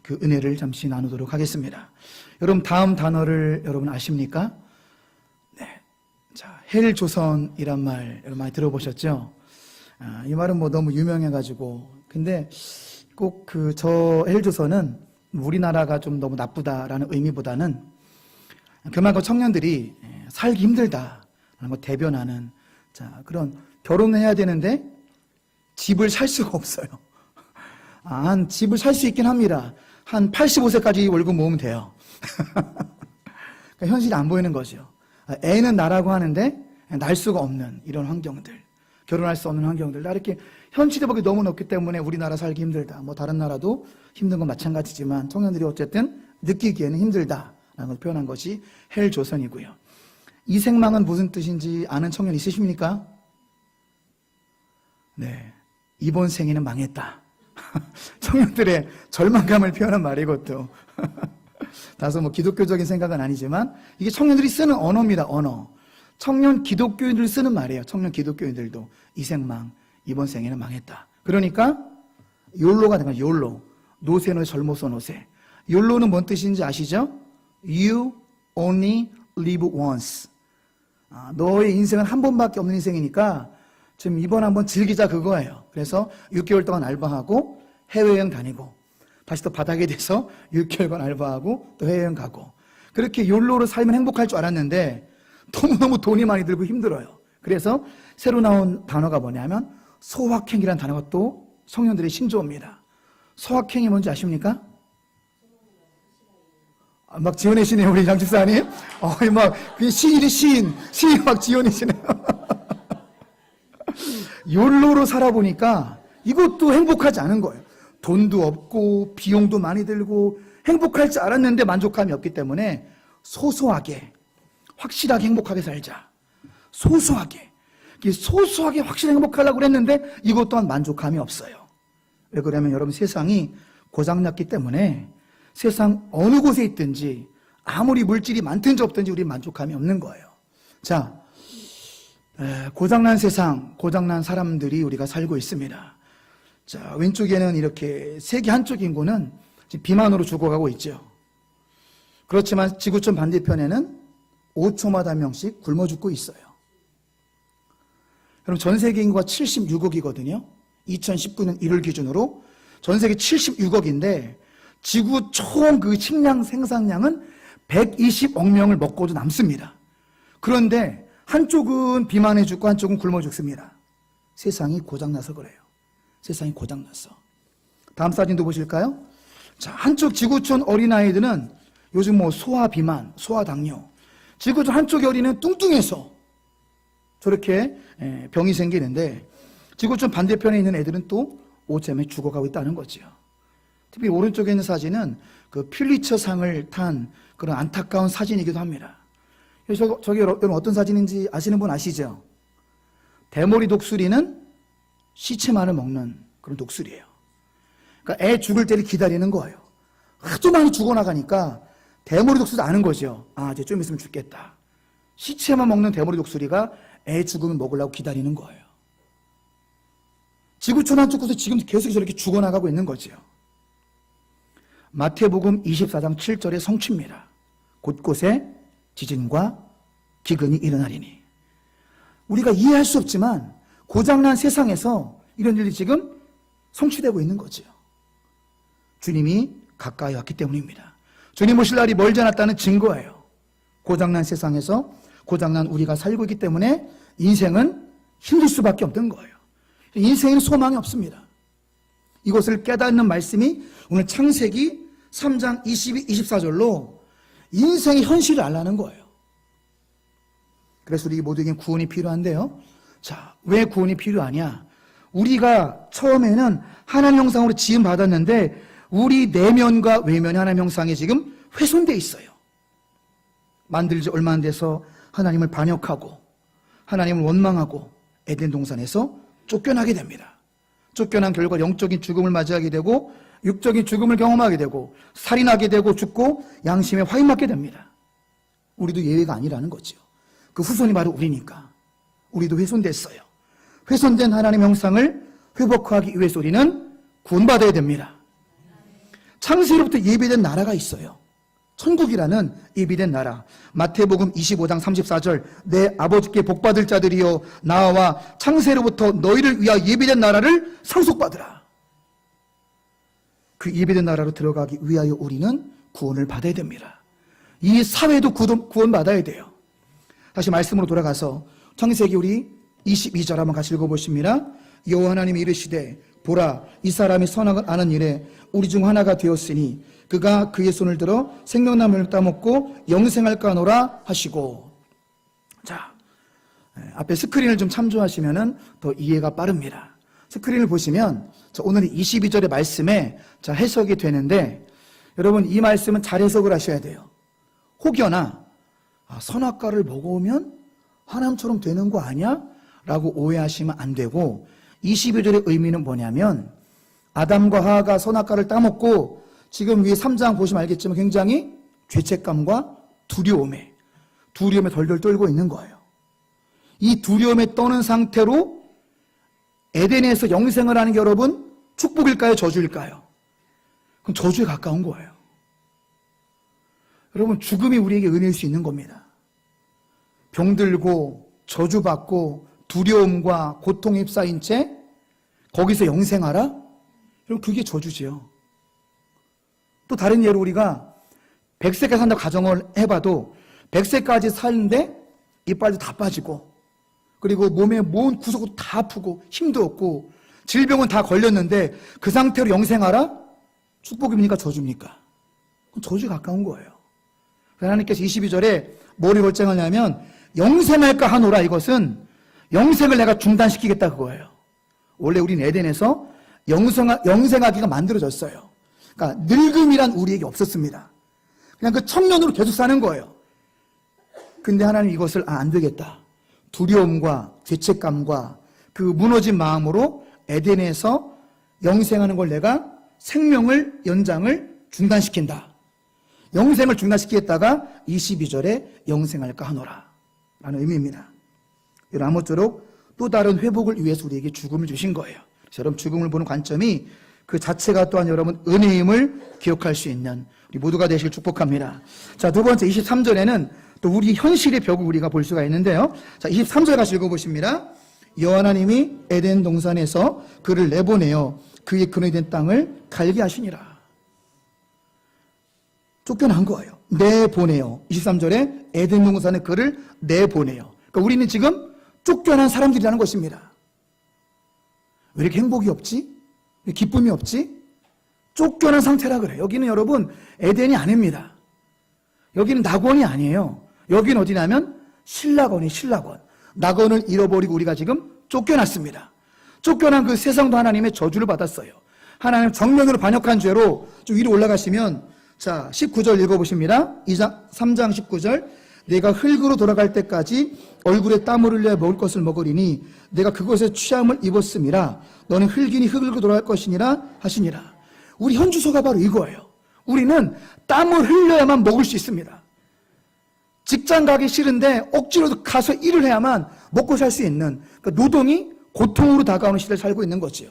그 은혜를 잠시 나누도록 하겠습니다. 여러분, 다음 단어를 여러분 아십니까? 네. 자, 헬조선이란 말 여러분 많이 들어보셨죠? 이 말은 뭐 너무 유명해가지고. 근데 꼭 저 헬조선은 우리나라가 좀 너무 나쁘다라는 의미보다는 그만큼 청년들이 살기 힘들다라는 걸 대변하는, 자, 그런 결혼을 해야 되는데 집을 살 수가 없어요. 한 집을 살 수 있긴 합니다. 한 85세까지 월급 모으면 돼요. 그러니까 현실이 안 보이는 거죠. 애는 나라고 하는데 날 수가 없는 이런 환경들, 결혼할 수 없는 환경들, 이렇게 현실의벽이 너무 높기 때문에 우리나라 살기 힘들다. 뭐 다른 나라도 힘든 건 마찬가지지만 청년들이 어쨌든 느끼기에는 힘들다라는 걸 표현한 것이 헬조선이고요. 이 생망은 무슨 뜻인지 아는 청년 있으십니까? 네, 이번 생에는 망했다. 청년들의 절망감을 표현한 말이고, 또 다소 뭐 기독교적인 생각은 아니지만 이게 청년들이 쓰는 언어입니다. 언어. 청년 기독교인들 쓰는 말이에요. 청년 기독교인들도 이 생망, 이번 생에는 망했다. 그러니까 욜로가 된 거죠. 욜로. 노세노 젊어서 노세. 욜로는 뭔 뜻인지 아시죠? You only live once. 너의 인생은 한 번밖에 없는 인생이니까 지금 이번 한번 즐기자, 그거예요. 그래서 6개월 동안 알바하고 해외여행 다니고 다시 또 바닥에 돼서 6개월간 알바하고 또 해외여행 가고, 그렇게 욜로로 살면 행복할 줄 알았는데 너무너무 돈이 많이 들고 힘들어요. 그래서 새로 나온 단어가 뭐냐면 소확행이라는 단어가 또 청년들의 신조어입니다. 소확행이 뭔지 아십니까? 막 지어내시네요, 우리 장 집사님. 막 시인이 막 지어내시네요. 욜로로 살아보니까 이것도 행복하지 않은 거예요. 돈도 없고 비용도 많이 들고 행복할 줄 알았는데 만족감이 없기 때문에 소소하게, 확실하게 행복하게 살자. 소소하게 확실히 행복하려고 그랬는데 이것 또한 만족감이 없어요. 왜 그러냐면 여러분, 세상이 고장났기 때문에 세상 어느 곳에 있든지 아무리 물질이 많든지 없든지 우리 만족감이 없는 거예요. 자, 고장난 세상, 고장난 사람들이 우리가 살고 있습니다. 자, 왼쪽에는 이렇게 세계 한쪽 인구는 지금 비만으로 죽어가고 있죠. 그렇지만 지구촌 반대편에는 5초마다 한 명씩 굶어 죽고 있어요. 그럼 전 세계 인구가 76억이거든요. 2019년 1월 기준으로 전 세계 76억인데 지구 총 그 식량 생산량은 120억 명을 먹고도 남습니다. 그런데 한쪽은 비만해 죽고 한쪽은 굶어 죽습니다. 세상이 고장나서 그래요. 세상이 고장났어. 다음 사진도 보실까요? 자, 한쪽 지구촌 어린아이들은 요즘 뭐 소아비만, 소아당뇨, 지구촌 한쪽의 어린이는 뚱뚱해서 저렇게 병이 생기는데 지구촌 반대편에 있는 애들은 또 오점에 죽어가고 있다는 거죠. 특히 오른쪽에 있는 사진은 그 퓰리처상을 탄 그런 안타까운 사진이기도 합니다. 저기 여러분 어떤 사진인지 아시는 분 아시죠? 대머리 독수리는 시체만을 먹는 그런 독수리예요. 그러니까 애 죽을 때를 기다리는 거예요. 하도 많이 죽어나가니까 대머리 독수리도 아는 거죠. 이제 좀 있으면 죽겠다. 시체만 먹는 대머리 독수리가 애 죽으면 먹으려고 기다리는 거예요. 지구촌 한쪽 곳에 지금 계속 저렇게 죽어나가고 있는 거죠. 마태복음 24장 7절의 성취입니다. 곳곳에 지진과 기근이 일어나리니. 우리가 이해할 수 없지만 고장난 세상에서 이런 일이 지금 성취되고 있는 거죠. 주님이 가까이 왔기 때문입니다. 주님 오실 날이 멀지 않았다는 증거예요. 고장난 세상에서 고장난 우리가 살고 있기 때문에 인생은 힘들 수밖에 없던 거예요. 인생에는 소망이 없습니다. 이것을 깨닫는 말씀이 오늘 창세기 3장 22, 24절로 인생의 현실을 알라는 거예요. 그래서 우리 모두에게 구원이 필요한데요. 자, 왜 구원이 필요하냐? 우리가 처음에는 하나님 형상으로 지음 받았는데 우리 내면과 외면이 하나님 형상에 지금 훼손되어 있어요. 만들지 얼마 안 돼서 하나님을 반역하고 하나님을 원망하고 에덴 동산에서 쫓겨나게 됩니다. 쫓겨난 결과 영적인 죽음을 맞이하게 되고 육적인 죽음을 경험하게 되고 살인하게 되고 죽고 양심에 화인맞게 됩니다. 우리도 예외가 아니라는 거죠. 그 후손이 바로 우리니까. 우리도 훼손됐어요. 훼손된 하나님 형상을 회복하기 위해서 우리는 구원받아야 됩니다. 창세로부터 예비된 나라가 있어요. 천국이라는 예비된 나라. 마태복음 25장 34절 내 아버지께 복받을 자들이여 나와 창세로부터 너희를 위하여 예비된 나라를 상속받으라. 그 예비된 나라로 들어가기 위하여 우리는 구원을 받아야 됩니다. 이 사회도 구원받아야 돼요. 다시 말씀으로 돌아가서 창세기 우리 22절 한번 같이 읽어보십니다. 여호와 하나님이 이르시되 보라 이 사람이 선악을 아는 일에 우리 중 하나가 되었으니 그가 그의 손을 들어 생명나무를 따먹고 영생할까 하노라 하시고. 자, 앞에 스크린을 좀 참조하시면 더 이해가 빠릅니다. 스크린을 보시면 오늘 22절의 말씀에 해석이 되는데, 여러분 이 말씀은 잘 해석을 하셔야 돼요. 혹여나 선악과를 먹어오면 하나님처럼 되는 거 아니야? 라고 오해하시면 안 되고, 22절의 의미는 뭐냐면 아담과 하와가 선악과를 따먹고 지금 위에 3장 보시면 알겠지만 굉장히 죄책감과 두려움에 덜덜 떨고 있는 거예요. 이 두려움에 떠는 상태로 에덴에서 영생을 하는 게 여러분 축복일까요? 저주일까요? 그럼 저주에 가까운 거예요. 여러분 죽음이 우리에게 은혜일 수 있는 겁니다. 병들고 저주받고 두려움과 고통에 휩싸인 채 거기서 영생하라? 여러분 그게 저주지요. 또 다른 예로 우리가 100세까지 산다고 가정을 해봐도 100세까지 사는데 이빨도 다 빠지고 그리고 몸의 모든 구석도 다 아프고 힘도 없고 질병은 다 걸렸는데 그 상태로 영생하라? 축복입니까? 저주입니까? 그건 저주에 가까운 거예요. 하나님께서 22절에 뭐를 결정하냐면 영생할까 하노라, 이것은 영생을 내가 중단시키겠다 그거예요. 원래 우린 에덴에서 영생하기가 만들어졌어요. 그러니까 늙음이란 우리에게 없었습니다. 그냥 그 청년으로 계속 사는 거예요. 근데 하나님 이것을 안 되겠다. 두려움과 죄책감과 그 무너진 마음으로 에덴에서 영생하는 걸 내가 생명을 연장을 중단시킨다. 영생을 중단시키겠다가 22절에 영생할까 하노라 라는 의미입니다. 여러분 아무쪼록 또 다른 회복을 위해서 우리에게 죽음을 주신 거예요. 그래서 여러분 죽음을 보는 관점이 그 자체가 또한 여러분 은혜임을 기억할 수 있는 우리 모두가 되시길 축복합니다. 자, 두 번째 23절에는 또 우리 현실의 벽을 우리가 볼 수가 있는데요. 자, 23절 같이 읽어보십니다. 여호와 하나님이 에덴 동산에서 그를 내보내어 그의 근원이 된 땅을 갈게 하시니라. 쫓겨난 거예요. 내보내요. 23절에 에덴 동산에 그를 내보내요. 그러니까 우리는 지금 쫓겨난 사람들이라는 것입니다. 왜 이렇게 행복이 없지? 왜 기쁨이 없지? 쫓겨난 상태라 그래요. 여기는 여러분 에덴이 아닙니다. 여기는 낙원이 아니에요. 여기는 어디냐면 신락원이 신락원. 낙원을 잃어버리고 우리가 지금 쫓겨났습니다. 쫓겨난 그 세상도 하나님의 저주를 받았어요. 하나님 정면으로 반역한 죄로 좀 위로 올라가시면 자 19절 읽어보십니다. 3장 19절 내가 흙으로 돌아갈 때까지 얼굴에 땀을 흘려 먹을 것을 먹으리니 내가 그것에 취함을 입었음이라 너는 흙이니 흙으로 돌아갈 것이니라 하시니라. 우리 현주소가 바로 이거예요. 우리는 땀을 흘려야만 먹을 수 있습니다. 직장 가기 싫은데 억지로 가서 일을 해야만 먹고 살 수 있는 그러니까 노동이 고통으로 다가오는 시대를 살고 있는 거지요.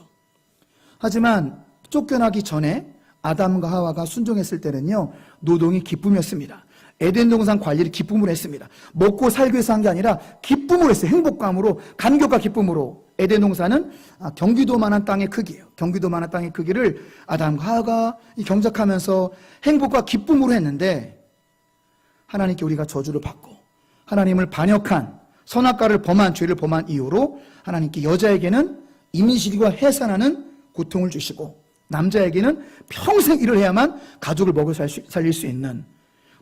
하지만 쫓겨나기 전에 아담과 하와가 순종했을 때는요 노동이 기쁨이었습니다. 에덴 동산 관리를 기쁨으로 했습니다. 먹고 살기 위해서 한 게 아니라 기쁨으로 했어요. 행복감으로, 감격과 기쁨으로. 에덴 동산은 경기도만한 땅의 크기예요. 경기도만한 땅의 크기를 아담과 하와가 경작하면서 행복과 기쁨으로 했는데 하나님께 우리가 저주를 받고 하나님을 반역한 선악과를 범한 죄를 범한 이유로 하나님께 여자에게는 임신과 해산하는 고통을 주시고 남자에게는 평생 일을 해야만 가족을 먹여 살릴 수 있는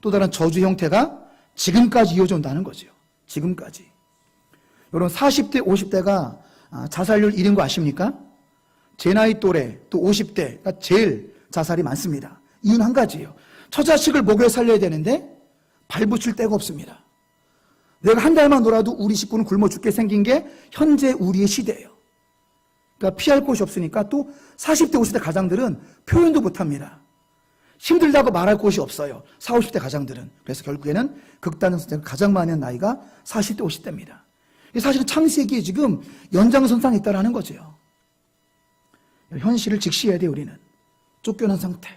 또 다른 저주 형태가 지금까지 이어져 온다는 거죠. 지금까지. 여러분 40대, 50대가 자살률 1인 거 아십니까? 제 나이 또래 또 50대가 제일 자살이 많습니다. 이유는 한 가지예요. 처자식을 먹여 살려야 되는데 발붙일 데가 없습니다. 내가 한 달만 놀아도 우리 식구는 굶어 죽게 생긴 게 현재 우리의 시대예요. 그러니까 피할 곳이 없으니까 또 40대, 50대 가장들은 표현도 못합니다. 힘들다고 말할 곳이 없어요. 40, 50대 가장들은. 그래서 결국에는 극단적 선택을 가장 많이 한 나이가 40대, 50대입니다. 사실은 창세기에 지금 연장선상에 있다는 거죠. 현실을 직시해야 돼요, 우리는. 쫓겨난 상태.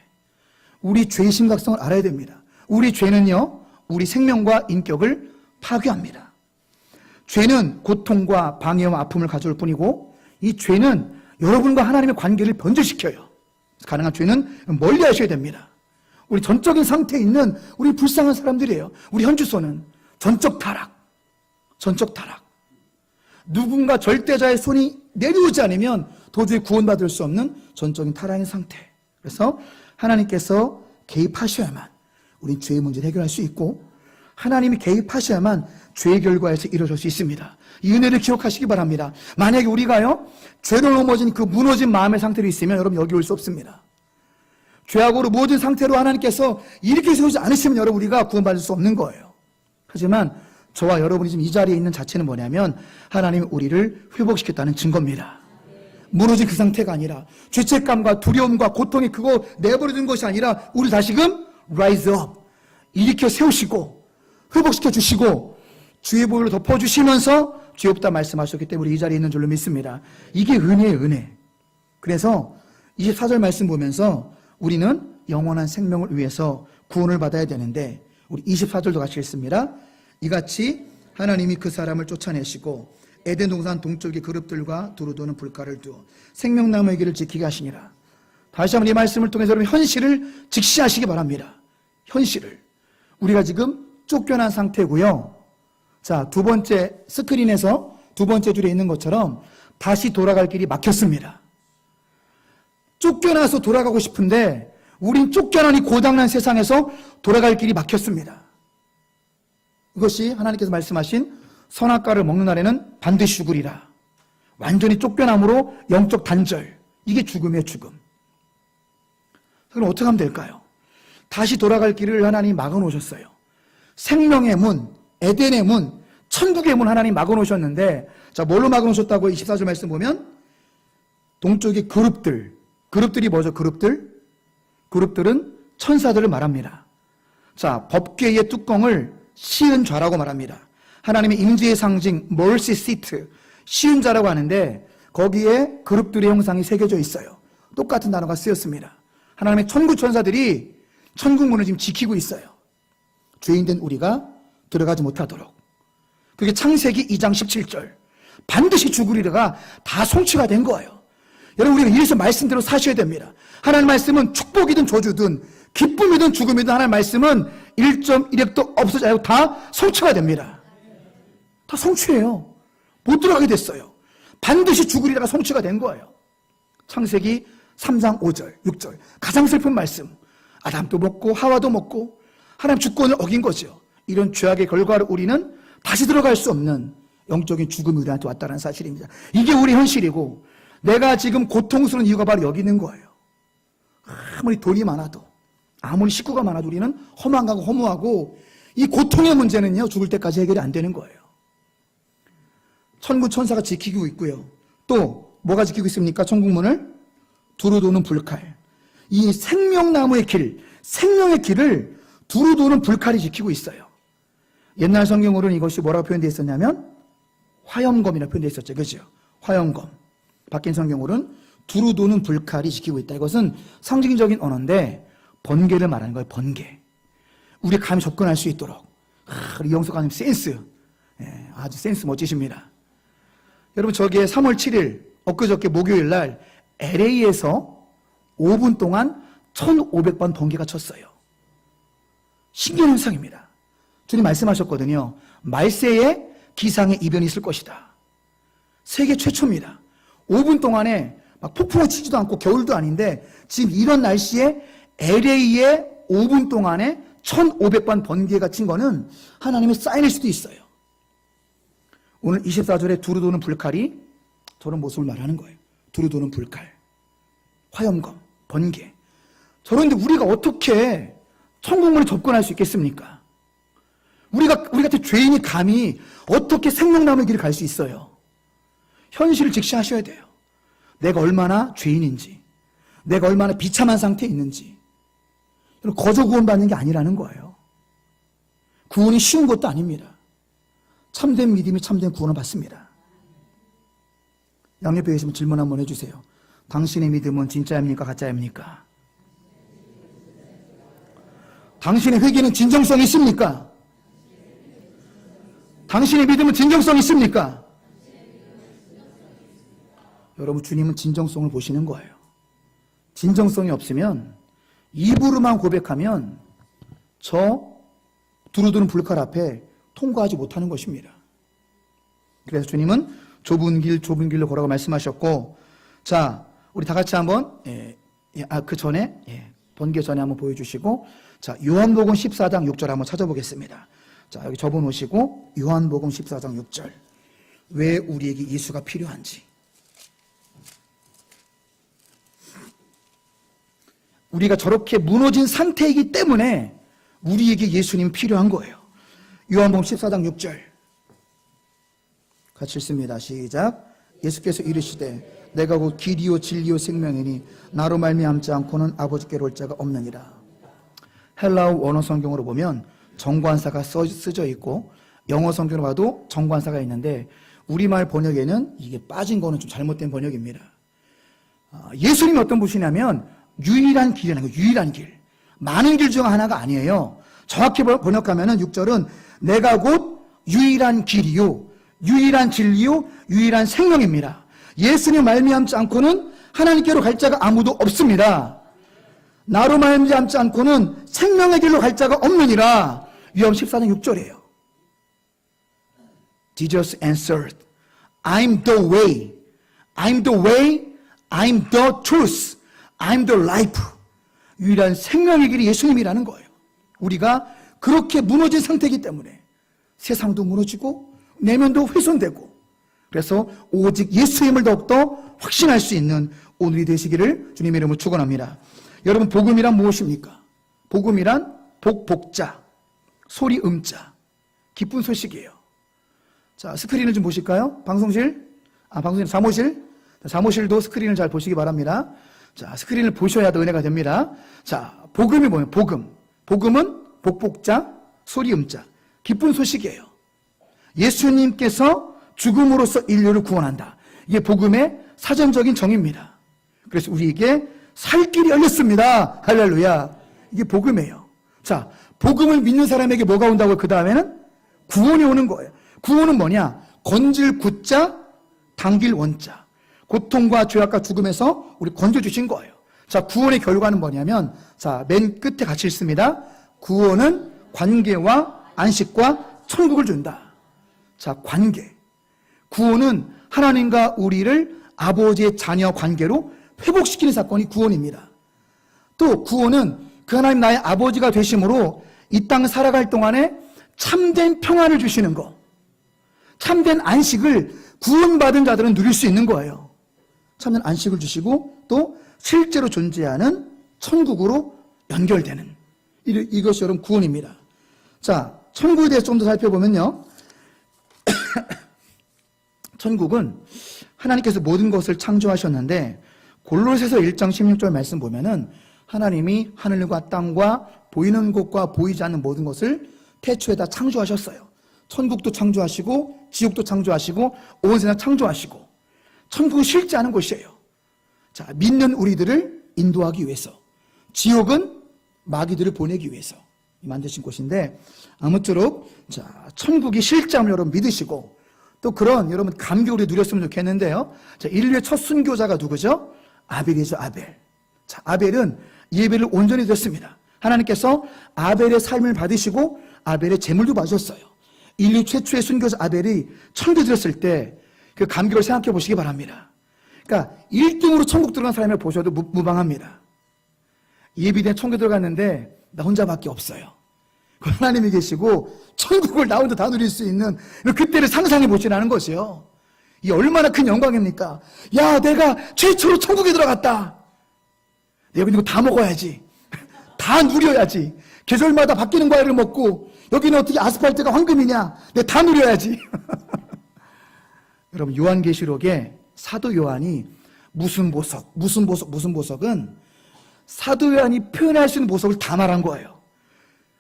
우리 죄의 심각성을 알아야 됩니다. 우리 죄는요, 우리 생명과 인격을 파괴합니다. 죄는 고통과 방해와 아픔을 가져올 뿐이고, 이 죄는 여러분과 하나님의 관계를 변질시켜요. 가능한 죄는 멀리 하셔야 됩니다. 우리 전적인 상태에 있는 우리 불쌍한 사람들이에요. 우리 현주소는 전적 타락. 누군가 절대자의 손이 내려오지 않으면 도저히 구원받을 수 없는 전적인 타락의 상태. 그래서 하나님께서 개입하셔야만 우린 죄의 문제를 해결할 수 있고, 하나님이 개입하셔야만 죄의 결과에서 이루어질 수 있습니다. 이 은혜를 기억하시기 바랍니다. 만약에 우리가요, 죄로 넘어진 그 무너진 마음의 상태로 있으면 여러분 여기 올 수 없습니다. 죄악으로 모든 상태로 하나님께서 일으켜 세우지 않으시면 여러분 우리가 구원받을 수 없는 거예요. 하지만 저와 여러분이 지금 이 자리에 있는 자체는 뭐냐면 하나님이 우리를 회복시켰다는 증거입니다. 무너진 그 상태가 아니라 죄책감과 두려움과 고통이 그거 내버려둔 것이 아니라 우리 다시금 rise up, 일으켜 세우시고 회복시켜 주시고 주의 보혈로 덮어주시면서 죄 없다 말씀하셨기 때문에 이 자리에 있는 줄로 믿습니다. 이게 은혜예요, 은혜. 그래서 24절 말씀 보면서 우리는 영원한 생명을 위해서 구원을 받아야 되는데, 우리 24절도 같이 읽습니다. 이같이 하나님이 그 사람을 쫓아내시고 에덴 동산 동쪽의 그룹들과 두루 도는 불가를 두어 생명나무의 길을 지키게 하시니라. 다시 한번 이 말씀을 통해서 여러분 현실을 직시하시기 바랍니다. 현실을. 우리가 지금 쫓겨난 상태고요. 자, 두 번째 스크린에서 두 번째 줄에 있는 것처럼 다시 돌아갈 길이 막혔습니다. 쫓겨나서 돌아가고 싶은데 우린 쫓겨난 이 고장난 세상에서 돌아갈 길이 막혔습니다. 이것이 하나님께서 말씀하신 선악과를 먹는 날에는 반드시 죽으리라. 완전히 쫓겨남으로 영적 단절. 이게 죽음이에요, 죽음. 그럼 어떻게 하면 될까요? 다시 돌아갈 길을 하나님이 막아놓으셨어요. 생명의 문, 에덴의 문, 천국의 문 하나님 막아놓으셨는데, 자, 뭘로 막아놓으셨다고 24절 말씀 보면 동쪽의 그룹들이 뭐죠? 그룹들은 천사들을 말합니다. 자, 법궤의 뚜껑을 시은 좌라고 말합니다. 하나님의 임재의 상징 mercy seat, 시은 좌라고 하는데 거기에 그룹들의 형상이 새겨져 있어요. 똑같은 단어가 쓰였습니다. 하나님의 천국 천사들이 천국 문을 지금 지키고 있어요. 죄인된 우리가 들어가지 못하도록. 그게 창세기 2장 17절. 반드시 죽으리라가 다 성취가 된 거예요. 여러분, 우리가 이래서 말씀대로 사셔야 됩니다. 하나님 말씀은 축복이든 저주든 기쁨이든 죽음이든 하나님 말씀은 1.1핵도 없어지지 않고 다 성취가 됩니다. 다 성취해요. 못 들어가게 됐어요. 반드시 죽으리라가 성취가 된 거예요. 창세기 3장 5절, 6절. 가장 슬픈 말씀. 아담도 먹고 하와도 먹고 하나님 주권을 어긴 거죠. 이런 죄악의 결과를 우리는 다시 들어갈 수 없는 영적인 죽음이 우리한테 왔다는 사실입니다. 이게 우리 현실이고, 내가 지금 고통스러운 이유가 바로 여기 있는 거예요. 아무리 돈이 많아도, 아무리 식구가 많아도 우리는 허망하고 허무하고, 이 고통의 문제는요, 죽을 때까지 해결이 안 되는 거예요. 천국 천사가 지키고 있고요. 또 뭐가 지키고 있습니까? 천국문을 두루 도는 불칼. 이 생명나무의 길, 생명의 길을 두루 도는 불칼이 지키고 있어요. 옛날 성경으로는 이것이 뭐라고 표현되어 있었냐면 화염검이라고 표현되어 있었죠. 그죠? 화염검. 바뀐 성경으로는 두루 도는 불칼이 지키고 있다. 이것은 상징적인 언어인데 번개를 말하는 거예요. 번개. 우리 감히 접근할 수 있도록. 우리 영석아님 센스. 아주 센스 멋지십니다. 여러분, 저기에 3월 7일 엊그저께 목요일 날 LA에서 5분 동안 1,500번 번개가 쳤어요. 신기한 현상입니다. 주님 말씀하셨거든요. 말세에 기상의 이변이 있을 것이다. 세계 최초입니다. 5분 동안에 막 폭풍을 치지도 않고 겨울도 아닌데 지금 이런 날씨에 LA에 5분 동안에 1,500번 번개가 친 거는 하나님의 사인일 수도 있어요. 오늘 24절에 두루 도는 불칼이 저런 모습을 말하는 거예요. 두루 도는 불칼, 화염검, 번개. 저런데 우리가 어떻게 천국문에 접근할 수 있겠습니까? 우리 같은 죄인이 감히 어떻게 생명나무의 길을 갈 수 있어요? 현실을 직시하셔야 돼요. 내가 얼마나 죄인인지, 내가 얼마나 비참한 상태에 있는지. 거저 구원받는 게 아니라는 거예요. 구원이 쉬운 것도 아닙니다. 참된 믿음이 참된 구원을 받습니다. 양옆에 계시면 질문 한번 해주세요. 당신의 믿음은 진짜입니까? 가짜입니까? 당신의 회개는 진정성이 있습니까? 당신의 믿음은 진정성이 있습니까? 여러분, 주님은 진정성을 보시는 거예요. 진정성이 없으면 입으로만 고백하면 저 두루두루 불칼 앞에 통과하지 못하는 것입니다. 그래서 주님은 좁은 길로 걸어가 말씀하셨고, 자, 우리 다 같이 한번 그 전에 번개 전에 한번 보여주시고, 자, 요한복음 14장 6절 한번 찾아보겠습니다. 자, 여기 접어놓으시고 요한복음 14장 6절, 왜 우리에게 예수가 필요한지. 우리가 저렇게 무너진 상태이기 때문에 우리에게 예수님이 필요한 거예요. 요한복음 14장 6절 같이 읽습니다. 시작. 예수께서 이르시되 내가 곧 길이요 진리요 생명이니 나로 말미암지 않고는 아버지께로 올 자가 없느니라. 헬라어 원어 성경으로 보면 정관사가 쓰여져 있고 영어 성경으로 봐도 정관사가 있는데 우리말 번역에는 이게 빠진 거는 좀 잘못된 번역입니다. 예수님이 어떤 분이냐면 유일한 길이라는 거예요. 유일한 길. 많은 길 중 하나가 아니에요. 정확히 번역하면 6절은 내가 곧 유일한 길이요 유일한 진리요 유일한 생명입니다. 예수님 말미암지 않고는 하나님께로 갈 자가 아무도 없습니다. 나로 말미암지 않고는 생명의 길로 갈 자가 없느니라. 요한 14장 6절이에요. Jesus answered, I'm the way, I'm the way, I'm the truth, I'm the life. 유일한 생명의 길이 예수님이라는 거예요. 우리가 그렇게 무너진 상태이기 때문에 세상도 무너지고 내면도 훼손되고, 그래서 오직 예수님을 더욱더 확신할 수 있는 오늘이 되시기를 주님의 이름으로 축원합니다. 여러분, 복음이란 무엇입니까? 복음이란 복자, 소리 음자, 기쁜 소식이에요. 자, 스크린을 좀 보실까요? 사무실도 스크린을 잘 보시기 바랍니다. 자, 스크린을 보셔야 더 은혜가 됩니다. 자, 복음이 뭐예요? 복음은 복자, 소리 음자, 기쁜 소식이에요. 예수님께서 죽음으로써 인류를 구원한다. 이게 복음의 사전적인 정의입니다. 그래서 우리에게 살 길이 열렸습니다. 할렐루야. 이게 복음이에요. 자, 복음을 믿는 사람에게 뭐가 온다고요? 그 다음에는 구원이 오는 거예요. 구원은 뭐냐? 건질 구자, 당길 원자. 고통과 죄악과 죽음에서 우리 건져주신 거예요. 자, 구원의 결과는 뭐냐면, 자, 맨 끝에 같이 읽습니다. 구원은 관계와 안식과 천국을 준다. 자, 관계. 구원은 하나님과 우리를 아버지의 자녀 관계로 회복시키는 사건이 구원입니다. 또 구원은 그 하나님 나의 아버지가 되심으로 이 땅 살아갈 동안에 참된 평안을 주시는 거, 참된 안식을 구원받은 자들은 누릴 수 있는 거예요. 참된 안식을 주시고 또 실제로 존재하는 천국으로 연결되는, 이것이 여러분 구원입니다. 자, 천국에 대해서 좀 더 살펴보면요. 천국은 하나님께서 모든 것을 창조하셨는데, 골로새서 1장 16절 말씀 보면은 하나님이 하늘과 땅과 보이는 곳과 보이지 않는 모든 것을 태초에다 창조하셨어요. 천국도 창조하시고 지옥도 창조하시고 온 세상 창조하시고, 천국은 싫지 않은 곳이에요. 자, 믿는 우리들을 인도하기 위해서, 지옥은 마귀들을 보내기 위해서 만드신 곳인데, 아무쪼록 자, 천국이 실장을 여러분 믿으시고 또 그런 여러분 감격을 누렸으면 좋겠는데요. 자, 인류의 첫 순교자가 누구죠? 아벨이죠, 아벨. 자, 아벨은 예배를 온전히 드렸습니다. 하나님께서 아벨의 삶을 받으시고 아벨의 제물도 받으셨어요. 인류 최초의 순교자 아벨이 천국 들었을 때 그 감격을 생각해 보시기 바랍니다. 그러니까 1등으로 천국 들어간 사람을 보셔도 무방합니다. 예비된 천국 들어갔는데 나 혼자밖에 없어요. 하나님이 계시고 천국을 나 혼자 다 누릴 수 있는 그때를 상상해 보시라는 것이요. 이 얼마나 큰 영광입니까? 야, 내가 최초로 천국에 들어갔다. 내가 이거 다 먹어야지. 다 누려야지. 계절마다 바뀌는 과일을 먹고, 여기는 어떻게 아스팔트가 황금이냐? 내가 다 누려야지. 여러분, 요한계시록에 사도 요한이 무슨 보석은 사도 요한이 표현할 수 있는 보석을 다 말한 거예요.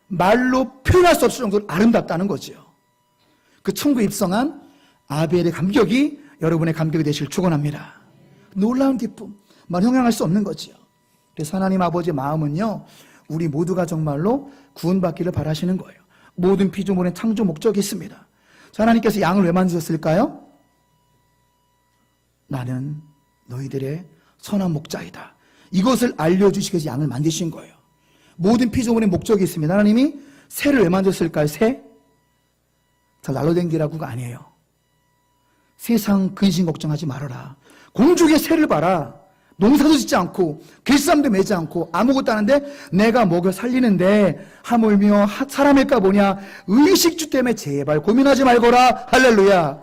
말로 표현할 수 없을 정도로 아름답다는 거지요. 그 천국에 입성한 아벨의 감격이 여러분의 감격이 되시길 축원합니다. 놀라운 기쁨, 말 형용할 수 없는 거지요. 그래서 하나님 아버지의 마음은요, 우리 모두가 정말로 구원받기를 바라시는 거예요. 모든 피조물엔 창조 목적이 있습니다. 자, 하나님께서 양을 왜 만드셨을까요? 나는 너희들의 선한 목자이다. 이것을 알려주시기 위해서 양을 만드신 거예요. 모든 피조물의 목적이 있습니다. 하나님이 새를 왜 만드셨을까요? 새? 저 날로댕기라고가 아니에요. 세상 근심 걱정하지 말아라. 공중의 새를 봐라. 농사도 짓지 않고 길쌈도 매지 않고 아무것도 하는데 내가 먹여 살리는데 하물며 사람일까 보냐. 의식주 때문에 제발 고민하지 말거라. 할렐루야.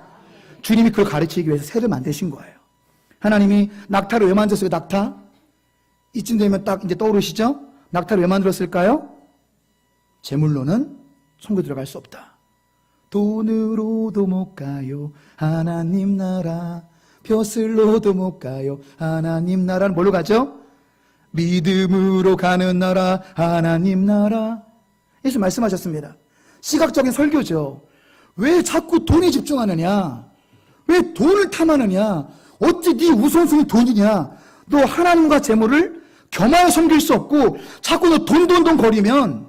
주님이 그걸 가르치기 위해서 새를 만드신 거예요. 하나님이 낙타를 왜 만드셨어요? 낙타? 이쯤 되면 딱 이제 떠오르시죠? 낙타를 왜 만들었을까요? 제물로는 천국 들어갈 수 없다. 돈으로도 못 가요. 하나님 나라. 벼슬로도 못 가요. 하나님 나라는 뭘로 가죠? 믿음으로 가는 나라. 하나님 나라. 예수 말씀하셨습니다. 시각적인 설교죠. 왜 자꾸 돈에 집중하느냐? 왜 돈을 탐하느냐? 어찌 네 우선순위 돈이냐? 너 하나님과 재물을 겸하여 섬길 수 없고 자꾸 너 돈 거리면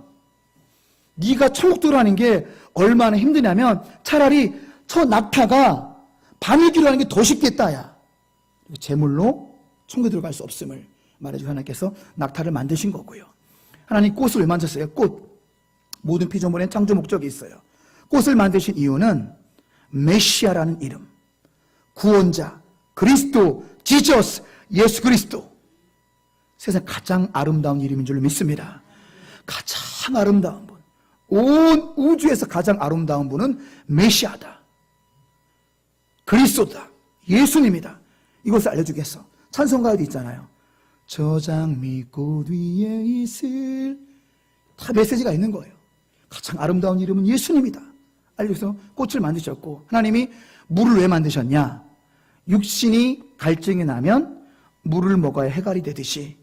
네가 천국 들어가는 게 얼마나 힘드냐면 차라리 저 낙타가 밤에 길어가는 게 더 쉽겠다. 야. 재물로 천국 들어갈 수 없음을 말해주고 하나님께서 낙타를 만드신 거고요. 하나님 꽃을 왜 만드셨어요? 꽃. 모든 피조물엔 창조 목적이 있어요. 꽃을 만드신 이유는 메시아라는 이름, 구원자, 그리스도, 지저스, 예수 그리스도. 세상 가장 아름다운 이름인 줄 믿습니다. 가장 아름다운 분, 온 우주에서 가장 아름다운 분은 메시아다, 그리스도다, 예수님이다. 이것을 알려주겠어. 찬송가에도 있잖아요. 저장미 꽃 위에 있을. 다 메시지가 있는 거예요. 가장 아름다운 이름은 예수님이다 알려서 꽃을 만드셨고, 하나님이 물을 왜 만드셨냐? 육신이 갈증이 나면 물을 먹어야 해갈이 되듯이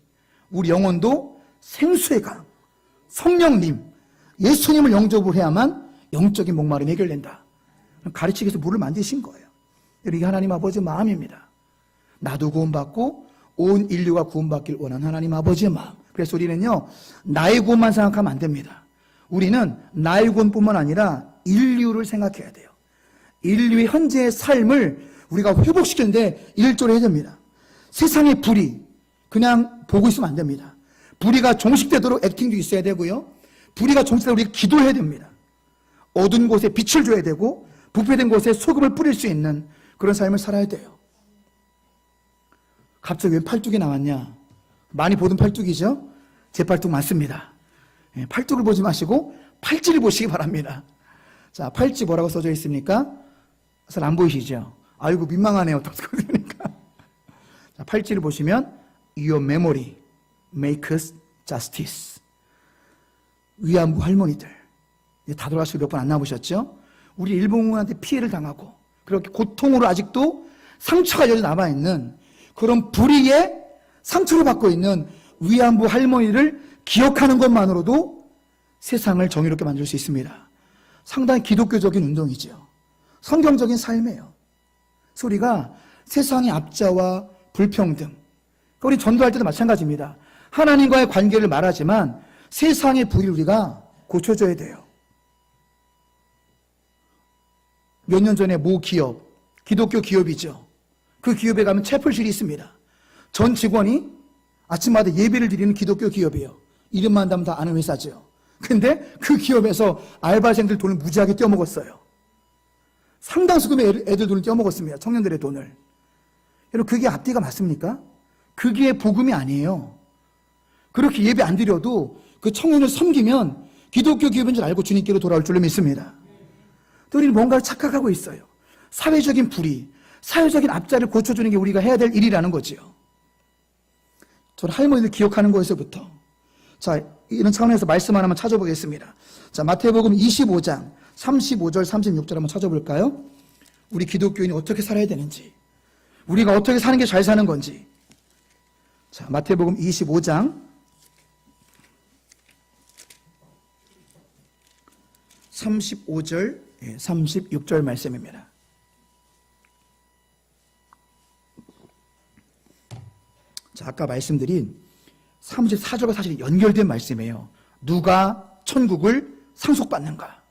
우리 영혼도 생수의 강, 성령님, 예수님을 영접을 해야만 영적인 목마름이 해결된다. 가르치기 위해서 물을 만드신 거예요. 이게 하나님 아버지의 마음입니다. 나도 구원받고 온 인류가 구원받길 원하는 하나님 아버지의 마음. 그래서 우리는요, 나의 구원만 생각하면 안 됩니다. 우리는 나의 구원뿐만 아니라 인류를 생각해야 돼요. 인류의 현재의 삶을 우리가 회복시키는데 일조를 해야 됩니다. 세상의 불의 그냥 보고 있으면 안 됩니다. 불의가 종식되도록 액팅도 있어야 되고요. 불의가 종식되도록 우리가 기도해야 됩니다. 어두운 곳에 빛을 줘야 되고 부패된 곳에 소금을 뿌릴 수 있는 그런 삶을 살아야 돼요. 갑자기 왜 팔뚝이 나왔냐? 많이 보던 팔뚝이죠? 제 팔뚝 많습니다. 팔뚝을 보지 마시고 팔찌를 보시기 바랍니다. 자, 팔찌 뭐라고 써져 있습니까? 잘 안 보이시죠? 아이고 민망하네요. 그러니까. 자, 팔찌를 보시면 Your memory makes justice. 위안부 할머니들 다 돌아가시고 몇 번 안 나오셨죠? 우리 일본군한테 피해를 당하고 그렇게 고통으로 아직도 상처가 여전히 남아있는 그런 불의의 상처를 받고 있는 위안부 할머니를 기억하는 것만으로도 세상을 정의롭게 만들 수 있습니다. 상당히 기독교적인 운동이죠. 성경적인 삶이에요. 그래서 우리가 세상의 압자와 불평등, 우리 전도할 때도 마찬가지입니다. 하나님과의 관계를 말하지만 세상의 불의를 우리가 고쳐줘야 돼요. 몇 년 전에 모 기업, 기독교 기업이죠. 그 기업에 가면 채플실이 있습니다. 전 직원이 아침마다 예배를 드리는 기독교 기업이에요. 이름만 담으면 다 아는 회사죠. 근데 그 기업에서 알바생들 돈을 무지하게 떼어먹었어요. 상당수금의 애들 돈을 떼어먹었습니다. 청년들의 돈을. 여러분, 그게 앞뒤가 맞습니까? 그게 복음이 아니에요. 그렇게 예배 안 드려도 그 청년을 섬기면 기독교 기업인 줄 알고 주님께로 돌아올 줄로 믿습니다. 또 우리는 뭔가를 착각하고 있어요. 사회적인 불의, 사회적인 압자를 고쳐주는 게 우리가 해야 될 일이라는 거지요. 저는 할머니들 기억하는 거에서부터. 자, 이런 차원에서 말씀 하나만 찾아보겠습니다. 자, 마태복음 25장 35절 36절 한번 찾아볼까요? 우리 기독교인이 어떻게 살아야 되는지, 우리가 어떻게 사는 게 잘 사는 건지. 자, 마태복음 25장 35절 36절 말씀입니다. 자, 아까 말씀드린 34절과 사실 연결된 말씀이에요. 누가 천국을 상속받는가?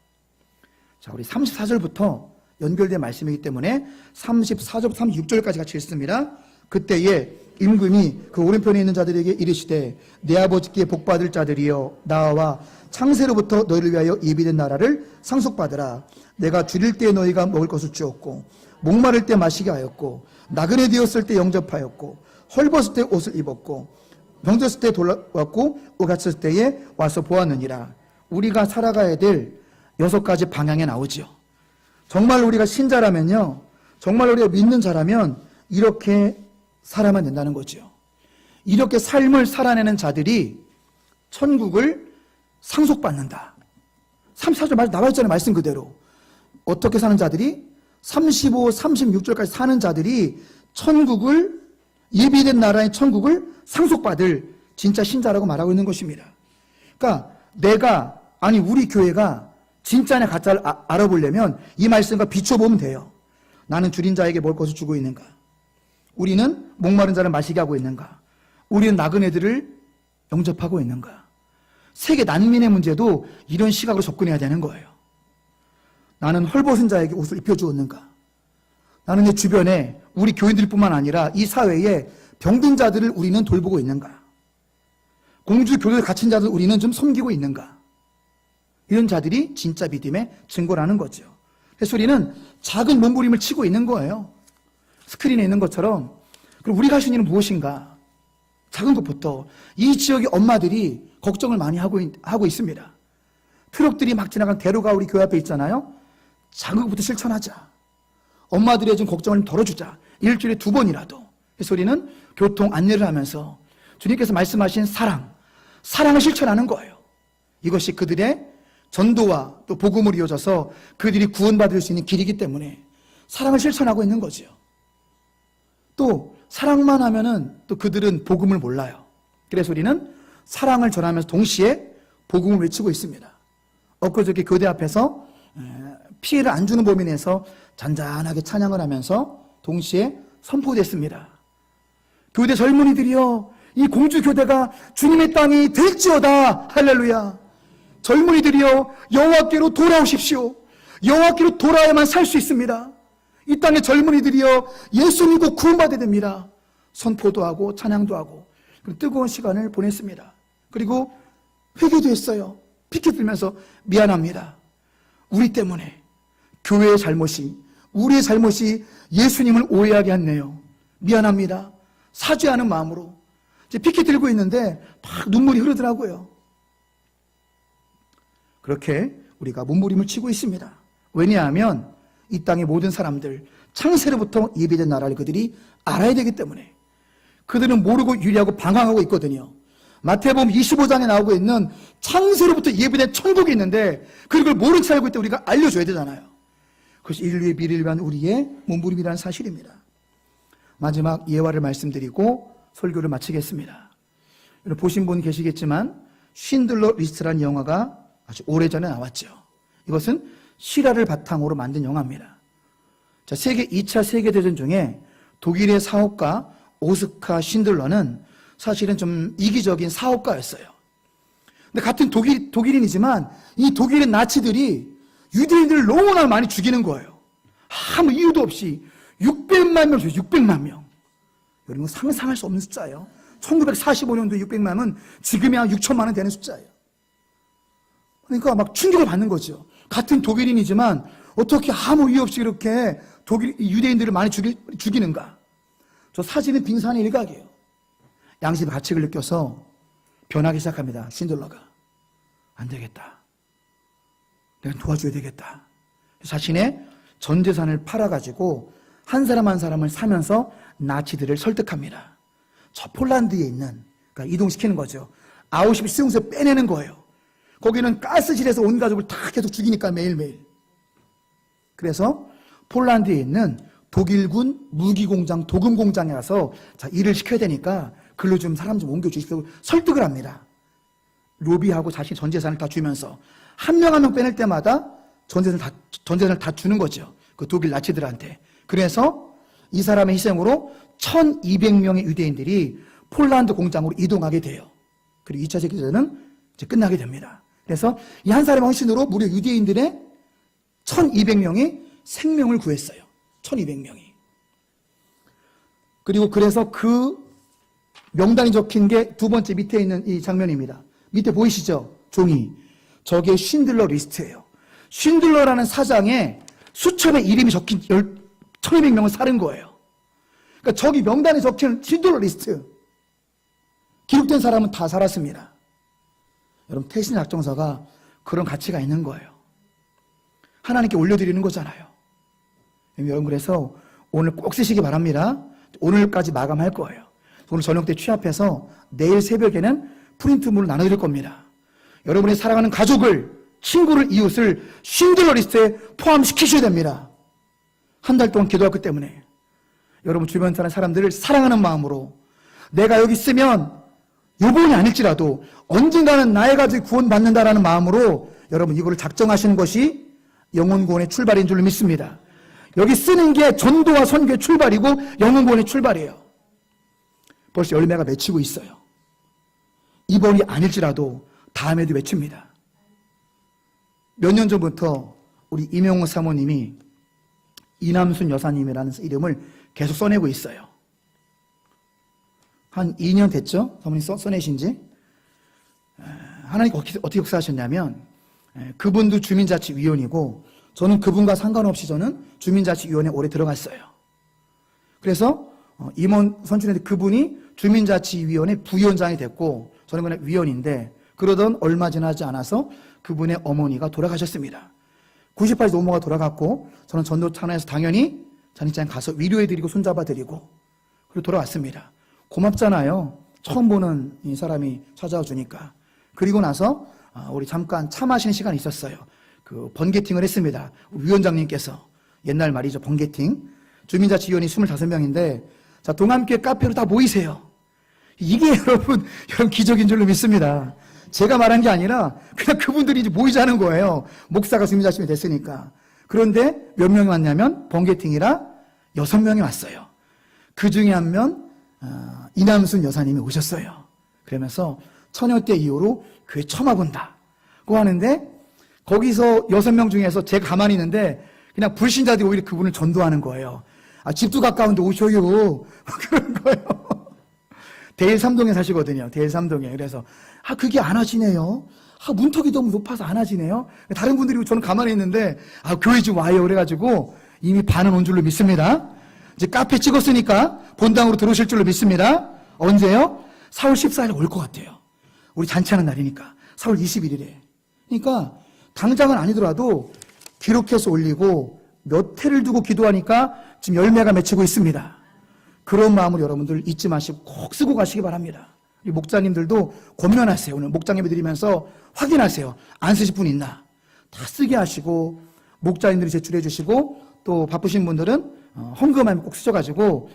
자, 우리 34절부터 연결된 말씀이기 때문에 34절, 36절까지 같이 읽습니다. 그때에 임금이 그 오른편에 있는 자들에게 이르시되 내 아버지께 복받을 자들이여 나와 창세로부터 너희를 위하여 예비된 나라를 상속받으라. 내가 줄일 때 너희가 먹을 것을 주었고 목마를 때 마시게 하였고 나그네 되었을 때 영접하였고 헐벗을 때 옷을 입었고 병들었을 때 돌아왔고 오갔을 때에 와서 보았느니라. 우리가 살아가야 될 6가지 방향에 나오지요. 정말 우리가 신자라면요, 정말 우리가 믿는 자라면 이렇게 살아만 된다는 거죠. 이렇게 삶을 살아내는 자들이 천국을 상속받는다. 34절 나와 있잖아요. 말씀 그대로. 어떻게 사는 자들이? 35, 36절까지 사는 자들이 천국을, 예비된 나라의 천국을 상속받을 진짜 신자라고 말하고 있는 것입니다. 그러니까 우리 교회가 진짜냐 가짜를 알아보려면 이 말씀과 비춰보면 돼요. 나는 줄인 자에게 먹을 것을 주고 있는가? 우리는 목마른 자를 마시게 하고 있는가? 우리는 나그네들을 영접하고 있는가? 세계 난민의 문제도 이런 시각으로 접근해야 되는 거예요. 나는 헐벗은 자에게 옷을 입혀주었는가? 나는 내 주변에 우리 교인들뿐만 아니라 이 사회에 병든 자들을 우리는 돌보고 있는가? 공주 교도에 갇힌 자들 우리는 좀 섬기고 있는가? 이런 자들이 진짜 믿음의 증거라는 거죠. 그래서 우리는 작은 몸부림을 치고 있는 거예요. 스크린에 있는 것처럼. 그럼 우리가 할 수 있는 일은 무엇인가? 작은 것부터. 이 지역의 엄마들이 걱정을 많이 하고 있습니다. 트럭들이 막 지나간 대로가 우리 교회 앞에 있잖아요. 작은 것부터 실천하자. 엄마들의 좀 걱정을 좀 덜어주자. 일주일에 2번이라도. 그래서 우리는 교통 안내를 하면서 주님께서 말씀하신 사랑을 실천하는 거예요. 이것이 그들의 전도와 또 복음으로 이어져서 그들이 구원받을 수 있는 길이기 때문에 사랑을 실천하고 있는 거죠. 또 사랑만 하면은 또 그들은 복음을 몰라요. 그래서 우리는 사랑을 전하면서 동시에 복음을 외치고 있습니다. 엊그저께 교대 앞에서 피해를 안 주는 범위 내에서 잔잔하게 찬양을 하면서 동시에 선포됐습니다. 교대 젊은이들이여, 이 공주 교대가 주님의 땅이 될지어다. 할렐루야. 젊은이들이여, 여호와께로 돌아오십시오. 여호와께로 돌아야만 살 수 있습니다. 이 땅의 젊은이들이여, 예수 믿고 구원받아야 됩니다. 선포도 하고 찬양도 하고 뜨거운 시간을 보냈습니다. 그리고 회개도 했어요. 피켓 들면서 미안합니다. 우리 때문에 교회의 잘못이, 우리의 잘못이 예수님을 오해하게 했네요. 미안합니다. 사죄하는 마음으로 이제 피켓 들고 있는데 막 눈물이 흐르더라고요. 그렇게 우리가 몸부림을 치고 있습니다. 왜냐하면 이 땅의 모든 사람들, 창세로부터 예비된 나라를 그들이 알아야 되기 때문에. 그들은 모르고 유리하고 방황하고 있거든요. 마태복음 25장에 나오고 있는 창세로부터 예비된 천국이 있는데 그걸 모른 채 알고 있다 우리가 알려줘야 되잖아요. 그것이 인류의 미래를 위한 우리의 몸부림이라는 사실입니다. 마지막 예화를 말씀드리고 설교를 마치겠습니다. 여러분 보신 분 계시겠지만 쉰들러 리스트라는 영화가 아주 오래전에 나왔죠. 이것은 실화를 바탕으로 만든 영화입니다. 자, 2차 세계대전 중에 독일의 사업가 오스카 쉰들러는 사실은 좀 이기적인 사업가였어요. 근데 같은 독일인이지만 이 독일의 나치들이 유대인들을 너무나 많이 죽이는 거예요. 아무 이유도 없이 600만 명, 600만 명. 여러분 상상할 수 없는 숫자예요. 1945년도 600만은 지금이 한 6천만 원 되는 숫자예요. 그러니까 막 충격을 받는 거죠. 같은 독일인이지만 어떻게 아무 이유 없이 이렇게 유대인들을 많이 죽이는가. 저 사진은 빙산의 일각이에요. 양심의 가책을 느껴서 변하기 시작합니다. 쉰들러가. 안 되겠다. 내가 도와줘야 되겠다. 자신의 전 재산을 팔아가지고 한 사람 한 사람을 사면서 나치들을 설득합니다. 저 폴란드에 있는, 그러니까 이동시키는 거죠. 아우슈비츠 수용소에 빼내는 거예요. 거기는 가스실에서 온 가족을 다 계속 죽이니까 매일매일. 그래서 폴란드에 있는 독일군 무기공장, 도금공장에 가서 자, 일을 시켜야 되니까 글로 좀 사람 좀 옮겨주십시오. 설득을 합니다. 로비하고 자신 전 재산을 다 주면서 한 명 한 명 빼낼 때마다 전 재산을 다 주는 거죠. 그 독일 나치들한테. 그래서 이 사람의 희생으로 1200명의 유대인들이 폴란드 공장으로 이동하게 돼요. 그리고 2차 세계대전은 이제 끝나게 됩니다. 그래서 이 한 사람의 헌신으로 무려 유대인들의 1200명이 생명을 구했어요. 1200명이. 그리고 그래서 그 명단이 적힌 게 두 번째 밑에 있는 이 장면입니다. 밑에 보이시죠? 종이. 저게 쉰들러 리스트예요. 쉰들러라는 사장에 수첩에 이름이 적힌 1200명을 살은 거예요. 그러니까 저기 명단에 적힌 쉰들러 리스트. 기록된 사람은 다 살았습니다. 여러분, 태신 작정서가 그런 가치가 있는 거예요. 하나님께 올려드리는 거잖아요. 여러분, 그래서 오늘 꼭 쓰시기 바랍니다. 오늘까지 마감할 거예요. 오늘 저녁 때 취합해서 내일 새벽에는 프린트물을 나눠드릴 겁니다. 여러분의 사랑하는 가족을, 친구를, 이웃을 쉰들러 리스트에 포함시키셔야 됩니다. 한 달 동안 기도했기 때문에 여러분 주변 사람들을 사랑하는 마음으로 내가 여기 있으면 요번이 아닐지라도 언젠가는 나의 가족이 구원받는다라는 마음으로 여러분 이거를 작정하시는 것이 영혼구원의 출발인 줄 믿습니다. 여기 쓰는 게 전도와 선교의 출발이고 영혼구원의 출발이에요. 벌써 열매가 맺히고 있어요. 이번이 아닐지라도 다음에도 맺힙니다. 몇 년 전부터 우리 임영호 사모님이 이남순 여사님이라는 이름을 계속 써내고 있어요. 한 2년 됐죠? 사모님 써내신 지. 하나님 어떻게 역사하셨냐면 그분도 주민자치위원이고 저는 그분과 상관없이 저는 주민자치위원회에 오래 들어갔어요. 그래서 임원 선출했는데 그분이 주민자치위원회 부위원장이 됐고 저는 그냥 위원인데 그러던 얼마 지나지 않아서 그분의 어머니가 돌아가셨습니다. 98세 노모가 돌아갔고 저는 전도 찬양에서 당연히 잔치장 가서 위로해드리고 손잡아드리고 그리고 돌아왔습니다. 고맙잖아요. 처음 보는 이 사람이 찾아와 주니까. 그리고 나서 우리 잠깐 차 마시는 시간이 있었어요. 그 번개팅을 했습니다. 위원장님께서 옛날 말이죠. 번개팅. 주민자치위원이 25명인데 자 동암교회 카페로 다 모이세요. 이게 여러분 기적인 줄로 믿습니다. 제가 말한 게 아니라 그냥 그분들이 이제 모이자는 거예요. 목사가 주민자치위원이 됐으니까. 그런데 몇 명이 왔냐면 번개팅이라 6명이 왔어요. 그 중에 한 명 이남순 여사님이 오셨어요. 그러면서 처녀 때 이후로 교회 처음 와본다고 하는데 거기서 6명 중에서 제가 가만히 있는데 그냥 불신자들이 오히려 그분을 전도하는 거예요. 집도 가까운데 오셔요. 그런 거예요. 대일 3동에 사시거든요. 대일 3동에. 그래서 그게 안 하시네요. 문턱이 너무 높아서 안 하시네요. 다른 분들이 저는 가만히 있는데 교회 좀 와요. 그래가지고 이미 반은 온 줄로 믿습니다. 이제 카페 찍었으니까 본당으로 들어오실 줄로 믿습니다. 언제요? 4월 14일에 올 것 같아요. 우리 잔치하는 날이니까 4월 21일에. 그러니까 당장은 아니더라도 기록해서 올리고 몇 해를 두고 기도하니까 지금 열매가 맺히고 있습니다. 그런 마음으로 여러분들 잊지 마시고 꼭 쓰고 가시기 바랍니다. 우리 목자님들도 권면하세요. 오늘 목장 예배 드리면서 확인하세요. 안 쓰실 분 있나? 다 쓰게 하시고 목자님들이 제출해 주시고 또 바쁘신 분들은 헌금하면 꼭 쓰셔가지고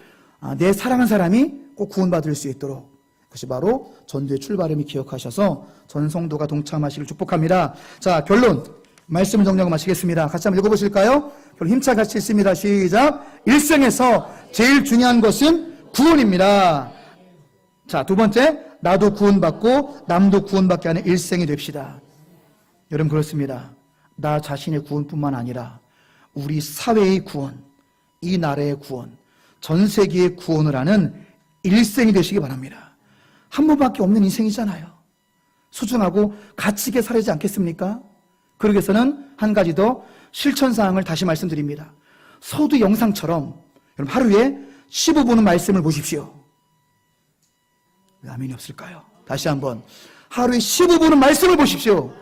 내 사랑하는 사람이 꼭 구원받을 수 있도록 그것이 바로 전도의 출발임을 기억하셔서 전 성도가 동참하시길 축복합니다. 자, 결론 말씀을 정리하고 마치겠습니다. 같이 한번 읽어보실까요? 결론 힘차게 같이 읽습니다. 시작. 일생에서 제일 중요한 것은 구원입니다. 자, 두 번째, 나도 구원받고 남도 구원받게 하는 일생이 됩시다. 여러분 그렇습니다. 나 자신의 구원뿐만 아니라 우리 사회의 구원, 이 나라의 구원, 전 세계의 구원을 하는 일생이 되시기 바랍니다. 한 번밖에 없는 인생이잖아요. 소중하고 가치 있게 살아야지 않겠습니까? 그러기 위해서는 한 가지 더 실천사항을 다시 말씀드립니다. 서두 영상처럼 여러분 하루에 15분은 말씀을 보십시오. 왜 아멘이 없을까요? 다시 한번 하루에 15분은 말씀을 보십시오.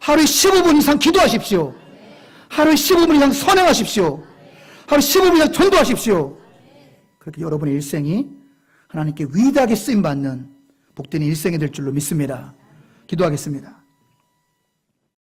하루에 15분 이상 기도하십시오. 하루에 15분 이상 선행하십시오. 하루에 15분 이상 전도하십시오. 그렇게 여러분의 일생이 하나님께 위대하게 쓰임받는 복된 일생이 될 줄로 믿습니다. 기도하겠습니다.